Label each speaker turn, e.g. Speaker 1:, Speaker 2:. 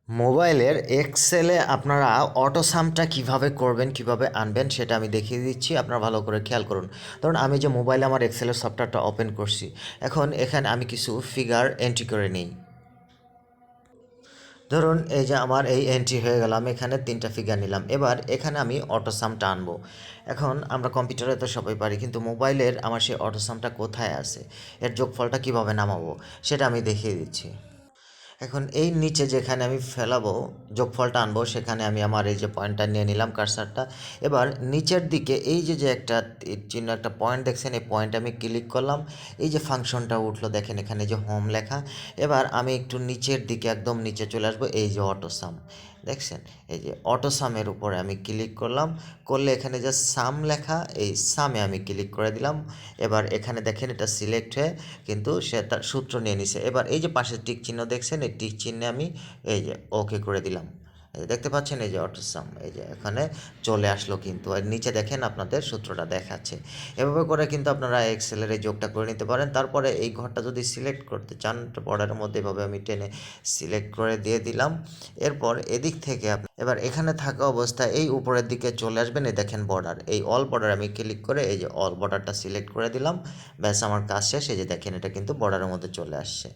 Speaker 1: মোবাইলের এক্সেলে আপনারা অটো সামটা কীভাবে করবেন, কিভাবে আনবেন সেটা আমি দেখিয়ে দিচ্ছি। আপনারা ভালো করে খেয়াল করুন। ধরুন আমি যে মোবাইলে আমার এক্সেলের সফটওয়্যারটা ওপেন করছি, এখন এখানে আমি কিছু ফিগার এন্ট্রি করে নিই। ধরুন এই যে আমার এই এন্ট্রি হয়ে গেল, আমি এখানে 3টা ফিগার নিলাম। এবার এখানে আমি অটো সামটা আনবো। এখন আমরা কম্পিউটারে তো সবাই পারি, কিন্তু মোবাইলের আমার সেই অটো সামটা কোথায় আছে, এর যোগফলটা কীভাবে নামাবো সেটা আমি দেখিয়ে দিচ্ছি। এখন এই নিচে যেখানে আমি ফেলাবো, যোগফলটা আনবো, সেখানে আমি আমার এই যে পয়েন্টটা নিয়ে নিলাম, কার্সারটা। এবার নিচের দিকে এই যে একটা তীর চিহ্ন, একটা পয়েন্ট দেখছেন, এই পয়েন্টে আমি ক্লিক করলাম। এই যে ফাংশনটা উঠলো দেখেন, এখানে যে হোম লেখা। এবার আমি একটু নিচের দিকে, একদম নিচে চলে আসবো, এই যে অটো সাম দেখছেন, এই যে অটো সামের উপরে আমি ক্লিক করলাম। করলে এখানে যে সাম লেখা, এই সামে আমি ক্লিক করে দিলাম। এবার এখানে দেখেন এটা সিলেক্ট হয়ে কিন্তু সে তার সূত্র নিয়ে নিছে। এবার এই যে পাশে টিক চিহ্ন দেখছেন, এই টিক চিহ্নে আমি এই যে ওকে করে দিলাম। এই যে দেখতে পাচ্ছেন, এই যে অটোসাম এই যে এখানে চলে আসলো, কিন্তু আর নিচে দেখেন আপনাদের সূত্রটা দেখাচ্ছে। এভাবে করে কিন্তু আপনারা এক্সেলের এই যোগটা করে নিতে পারেন। তারপরে এই ঘরটা যদি সিলেক্ট করতে চান, বর্ডারের মধ্যে এভাবে আমি টেনে সিলেক্ট করে দিয়ে দিলাম। এরপর এদিক থেকে এবার এখানে থাকা অবস্থায় এই উপরের দিকে চলে আসবেন, এই দেখেন বর্ডার, এই অল বর্ডার আমি ক্লিক করে এই যে অল বর্ডারটা সিলেক্ট করে দিলাম। ব্যাস আমার কাজ শেষ। এই যে দেখেন এটা কিন্তু বর্ডারের মধ্যে চলে আসছে।